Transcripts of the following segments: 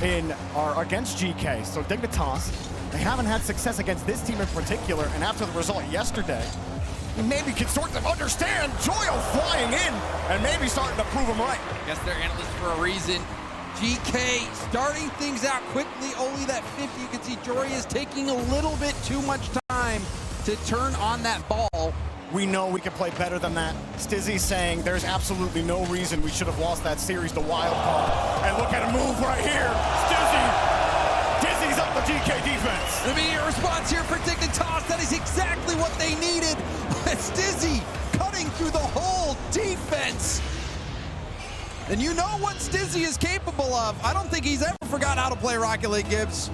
against GK. So Dignitas, they haven't had success against this team in particular, and after the result yesterday, we maybe can sort of understand Joyo flying in and maybe starting to prove them right. Guess they're analysts for a reason. GK starting things out quickly, only that 50. You can see Jory is taking a little bit too much time to turn on that ball. We know we can play better than that. Stizzy's saying there's absolutely no reason we should have lost that series to Wildcard. And look at him move right here. Dizzy's up the GK defense. The immediate response here for Dignitas. That is exactly what they needed. Stizzy cutting through the whole defense. And you know what Stizzy is capable of. I don't think he's ever forgotten how to play Rocket League, Gibbs.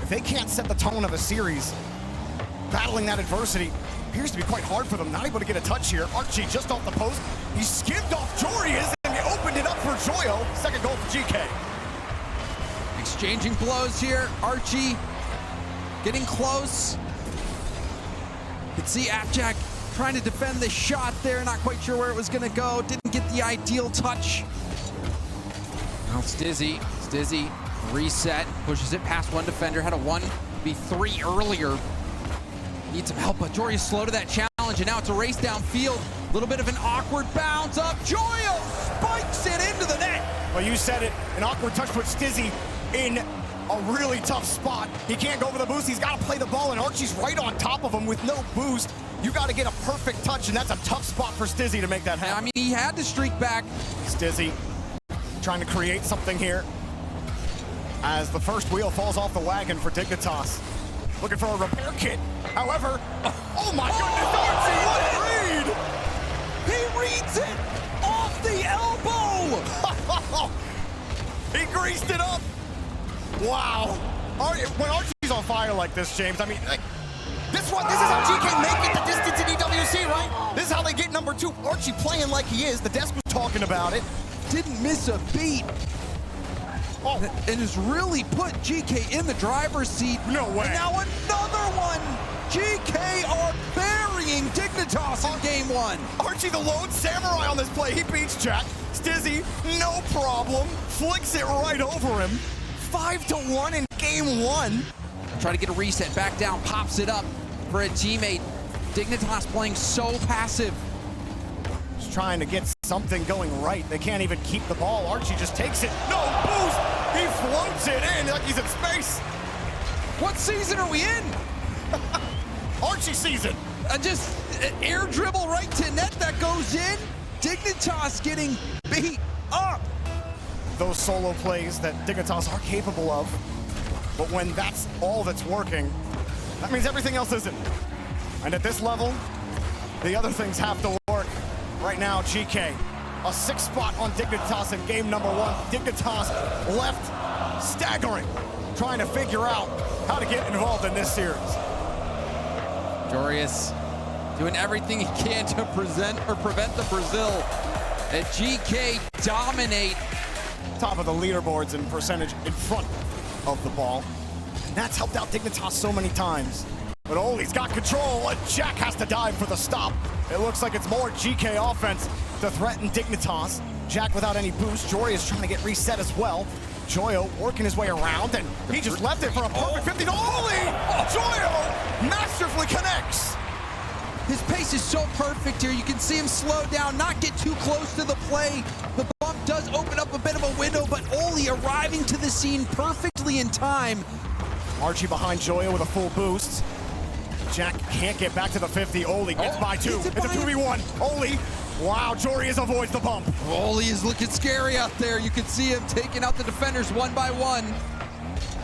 If they can't set the tone of a series, battling that adversity appears to be quite hard for them. Not able to get a touch here. Archie just off the post. He skimmed off Jorius and he opened it up for Joyo. Second goal for GK. Exchanging blows here. Archie getting close. You can see Appjack trying to defend the shot there. Not quite sure where it was going to go. Didn't get the ideal touch. Now Stizzy reset, pushes it past one defender. Had a 1v3 earlier. Needs some help, but Jory is slow to that challenge, and now it's a race downfield. A little bit of an awkward bounce up. Joyo spikes it into the net. Well, you said it. An awkward touch puts Stizzy in a really tough spot. He can't go for the boost. He's got to play the ball, and Archie's right on top of him with no boost. You got to get a perfect touch, and that's a tough spot for Stizzy to make that happen. I mean, he had to streak back. Stizzy trying to create something here as the first wheel falls off the wagon for Dignitas. Looking for a repair kit. However, oh my goodness, Archie, what a read! He reads it off the elbow! He greased it up. Wow. When Archie's on fire like this, James, I mean, like, this is how GK make it the distance in EWC, right? This is how they get number 2. Archie playing like he is. The desk was talking about it. Didn't miss a beat. Oh. And has really put GK in the driver's seat. No way. And now another one. GK are burying Dignitas in game 1. Archie the lone samurai on this play. He beats Jack. Stizzy, no problem. Flicks it right over him. 5-1 in game 1. Try to get a reset, back down, pops it up for a teammate. Dignitas playing so passive. Just trying to get something going right. They can't even keep the ball. Archie just takes it. No boost. He floats it in like he's in space. What season are we in? Archie season. Just air dribble right to net that goes in. Dignitas getting beat up. Those solo plays that Dignitas are capable of. But when that's all that's working, that means everything else isn't. And at this level, the other things have to work. Right now, GK, a 6th spot on Dignitas in game number 1. Dignitas left staggering, trying to figure out how to get involved in this series. Jorius doing everything he can to prevent the Brazil. And GK dominate. Top of the leaderboards in percentage in front of the ball. And that's helped out Dignitas so many times. But Oli's got control, and Jack has to dive for the stop. It looks like it's more GK offense to threaten Dignitas. Jack without any boost. Jory is trying to get reset as well. Joyo working his way around, and he just left it for a perfect 50 to Oli! Joyo masterfully connects. His pace is so perfect here. You can see him slow down, not get too close to the play. The bump does open up a bit of a window, but Oli arriving to the scene perfectly in time. Archie behind Joyo with a full boost. Jack can't get back to the 50. Oli gets by 2. It's a 2v1. Oli, wow, Jorius avoids the bump. Oli is looking scary out there. You can see him taking out the defenders one by one.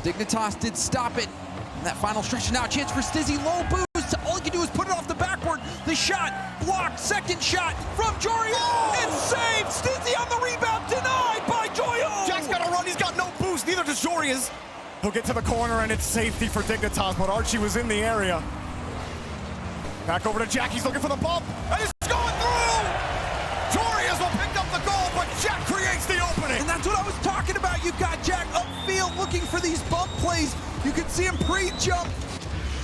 Dignitas did stop it. And that final stretch, now a chance for Stizzy. Low boost. All he can do is put it off the backward. The shot blocked. Second shot from Jorius. Oh! And saved. Stizzy on the rebound. Denied by Joyo. Jack's got to run. He's got no boost. Neither does Jorius. He'll get to the corner, and it's safety for Dignitas, but Archie was in the area. Back over to Jack. He's looking for the bump. And it's going through! Jorius will pick up the goal, but Jack creates the opening. And that's what I was talking about. You've got Jack upfield looking for these bump plays. You can see him pre-jump,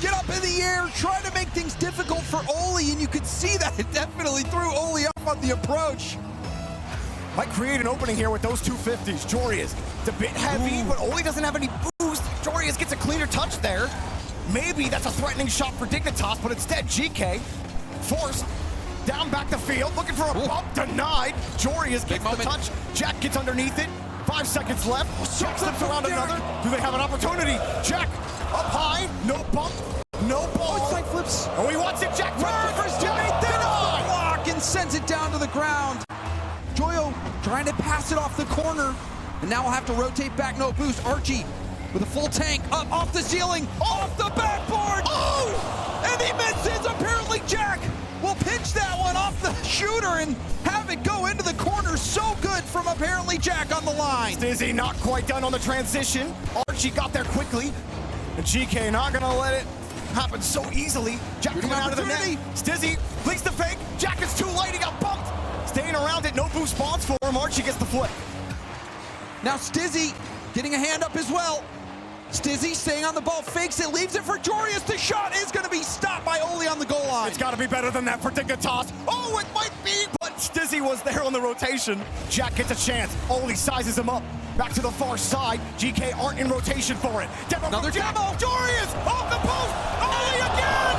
get up in the air, try to make things difficult for Oli, and you could see that it definitely threw Oli up on the approach. Might create an opening here with those 250s. Jorius, it's a bit heavy, but Oli doesn't have any boost. Jorius gets a cleaner touch there. Maybe that's a threatening shot for Dignitas, but instead GK forced down back the field, looking for a bump, denied. Jorius gets the touch. Jack gets underneath it. 5 seconds left. Jack slips around another. Do they have an opportunity? Jack up high, no bump, no ball. Side flips. Oh, he wants it. Jack turns. Jack denied. Block and sends it down to the ground. Joyo trying to pass it off the corner, and now we'll have to rotate back. No boost. Archie with a full tank up off the ceiling, off the backboard. Oh, and he misses. Apparently Jack will pitch that one off the shooter and have it go into the corner. So good from apparently Jack on the line. Stizzy not quite done on the transition. Archie got there quickly, and GK not gonna let it happen so easily. Jack coming out of the net. Stizzy leaks the fake. Jack is too late. He got bumped. Staying around it. No boost spawns for him. Archie gets the flick. Now Stizzy getting a hand up as well. Stizzy staying on the ball, fakes it, leaves it for Jorius. The shot is going to be stopped by Oli on the goal line. It's got to be better than that for Dignitas. Oh, it might be, but Stizzy was there on the rotation. Jack gets a chance. Oli sizes him up. Back to the far side. GK aren't in rotation for it. Another demo. Jorius off the post. Oli again.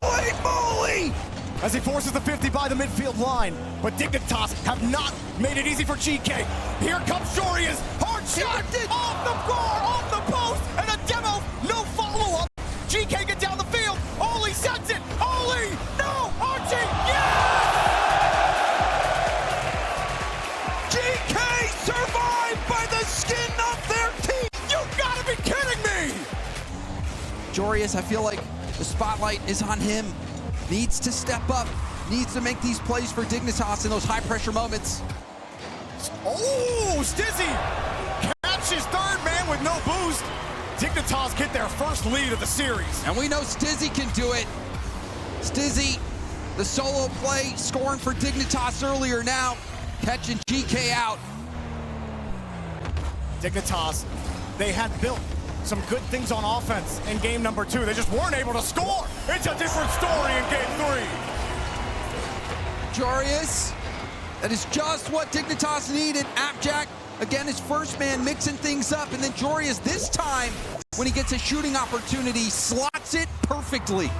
Holy moly! As he forces the 50 by the midfield line. But Dignitas have not made it easy for GK. Here comes Jorius. Hard shot off the bar, off the post, and a demo. No follow-up. GK get down the field. Oli sends it. Oli, no, Archie, yes! GK survived by the skin of their teeth. You gotta be kidding me! Jorius, I feel like the spotlight is on him. Needs to step up, needs to make these plays for Dignitas in those high-pressure moments. Oh, Stizzy catches third man with no boost. Dignitas get their first lead of the series. And we know Stizzy can do it. Stizzy, the solo play, scoring for Dignitas earlier, now catching GK out. Dignitas, they had built some good things on offense in game number 2. They just weren't able to score. It's a different story in game 3. Jorius, that is just what Dignitas needed. Appjack, again, his first man mixing things up. And then Jorius, this time, when he gets a shooting opportunity, slots it perfectly.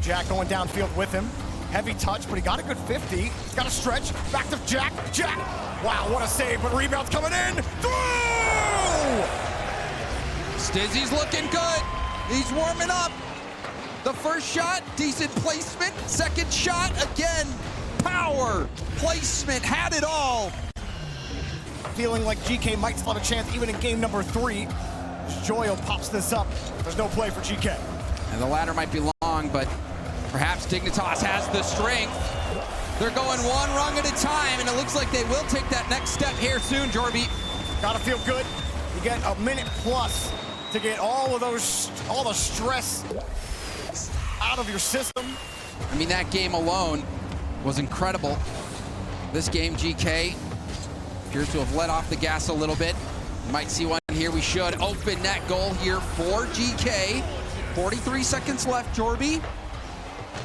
Jack going downfield with him. Heavy touch, but he got a good 50. He's got a stretch. Back to Jack. Jack! Wow, what a save, but rebound's coming in. Through! Stizzy's looking good. He's warming up. The first shot, decent placement. Second shot, again, power, placement, had it all. Feeling like GK might still have a chance even in game number 3. Joyo pops this up. There's no play for GK. And the ladder might be long, but perhaps Dignitas has the strength. They're going one rung at a time, and it looks like they will take that next step here soon, Jorby. Gotta feel good. You get a minute plus to get all the stress out of your system. I mean, that game alone was incredible. This game, GK appears to have let off the gas a little bit. Might see one here. We should open net goal here for GK. 43 seconds left, Jorby.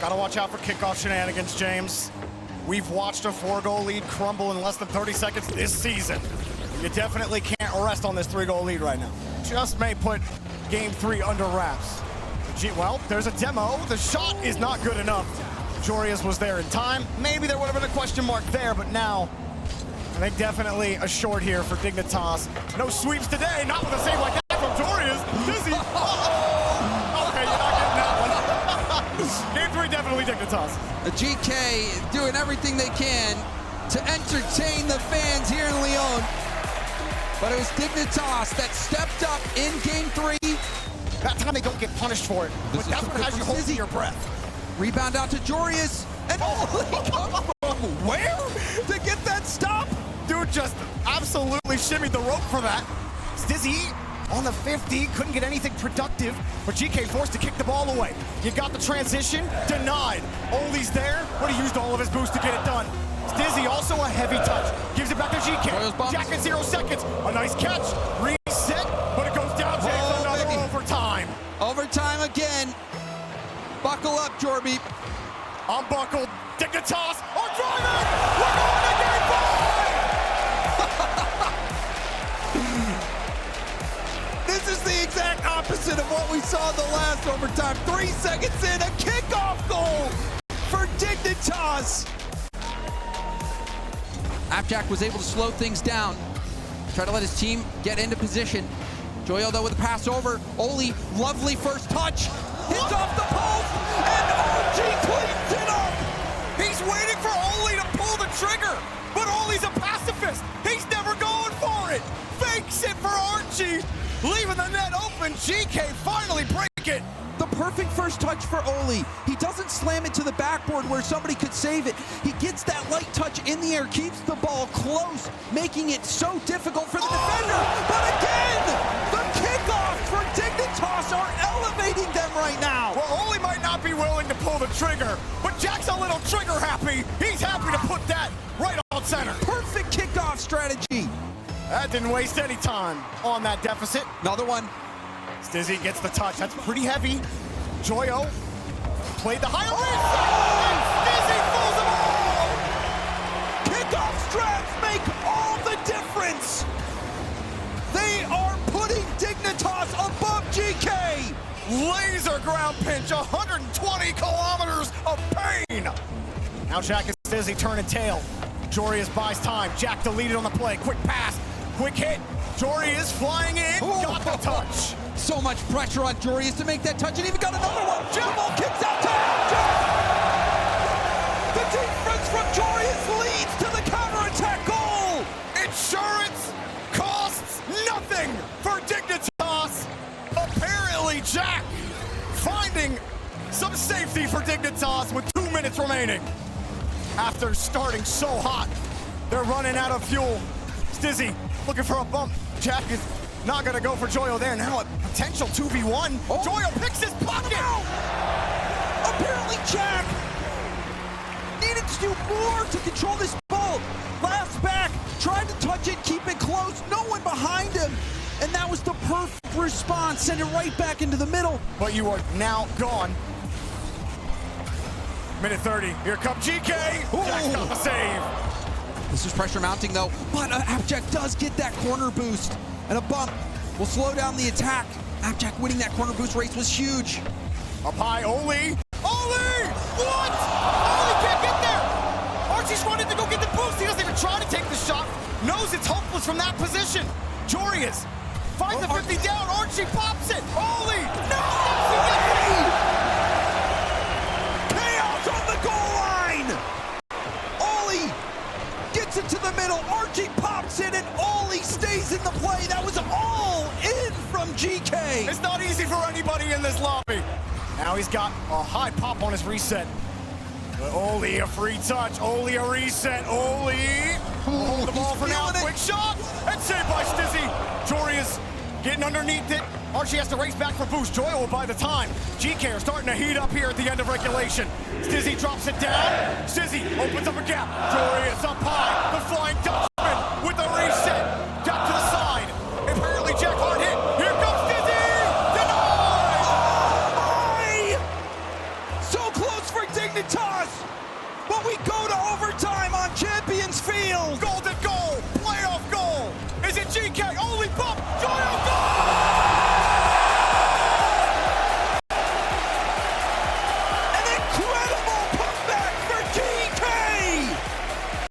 Gotta watch out for kickoff shenanigans, James. We've watched a 4-goal lead crumble in less than 30 seconds this season. You definitely can't rest on this 3-goal lead right now. Just may put game 3 under wraps. Well, there's a demo. The shot is not good enough. Jorius was there in time. Maybe there would have been a question mark there, but now I think definitely a short here for Dignitas. No sweeps today, not with a save like that from Jorius. Dizzy. Uh-oh. Okay, you're not getting that one. Game 3 definitely Dignitas. The GK doing everything they can to entertain the fans here in Lyon. But it was Dignitas that stepped up in game 3. That time they don't get punished for it. But that's what has you holding your breath. Rebound out to Jorius. And he comes from where to get that stop? Dude just absolutely shimmied the rope for that. Stizzy on the 50, couldn't get anything productive, but GK forced to kick the ball away. You got the transition, denied. Oli's there, but he used all of his boost to get it done. Stizzy also a heavy touch, gives it back to GK. Jack in 0 seconds, a nice catch, reset, but it goes down, James, another overtime. Overtime again. Buckle up, Jorby. Unbuckled, Dignitas are driving! We're going to game 5! This is the exact opposite of what we saw in the last overtime. 3 seconds in, a kickoff goal for Dignitas. Appjack was able to slow things down, try to let his team get into position. Joyo though with a pass over. Oli, lovely first touch, hits off the post, and RG cleans it up. He's waiting for Oli to pull the trigger, but Oli's a pacifist. He's never going for it. Fakes it for Archie, leaving the net open. GK finally break it. The perfect first touch for Oli. He doesn't slam it to the backboard where somebody could save it. He gets that light touch in the air, keeps the ball close, making it so difficult for the defender. But again, the kickoffs for Dignitas are elevating them right now. Well, Oli might not be willing to pull the trigger, but Jack's a little trigger happy. He's happy to put that right on center. Perfect kickoff strategy. That didn't waste any time on that deficit. Another one. Stizzy gets the touch. That's pretty heavy. Joyo played the higher reset, and Stizzy fools them all! Kickoff strats make all the difference. They are putting Dignitas above GK. Laser ground pinch, 120 kilometers of pain. Now Jack and Stizzy turn and tail. Jorius buys time. Jack deleted on the play. Quick pass, quick hit. Jory is flying in, got the touch. So much pressure on Jorius to make that touch, and even got another one. Ball kicks out to Jack. The defense from Jorius leads to the counterattack goal. Insurance costs nothing for Dignitas. Apparently Jack finding some safety for Dignitas with 2 minutes remaining. After starting so hot, they're running out of fuel. Stizzy looking for a bump. Jack is not gonna go for Joyo there. Now a potential 2v1. Oh. Joyo picks his pocket. No. Apparently Jack needed to do more to control this ball. Last back, tried to touch it, keep it close. No one behind him. And that was the perfect response. Send it right back into the middle. But you are now gone. Minute 30. Here comes GK. Jack's got the save. This is pressure mounting though, but Appjack does get that corner boost, and a bump will slow down the attack. Appjack winning that corner boost race was huge. Up high, Oli! Oli! What? Oli can't get there! Archie's running to go get the boost. He doesn't even try to take the shot. Knows it's hopeless from that position. Jorius finds the 50 down. Archie pops it. Oli! No! Chaos on the goal line! Oli gets it to the middle. Archie pops it, and Oli stays in the play. That was all in from GK. It's not easy for anybody in this lobby. Now he's got a high pop on his reset. But Oli a free touch. Oli a reset. Oli hold the ball for now. Quick shot and saved by Stizzy. Jory is getting underneath it. Archie has to race back for boost. Joyo will buy the time. GK are starting to heat up here at the end of regulation. Stizzy drops it down. Stizzy opens up a gap. Jory is up high. The flying Dutchman with the reset. Down to the side. Apparently Jack hard hit. Here comes Stizzy. Denied! Oh my! So close for Dignitas, but we go to overtime on Champions Field. Golden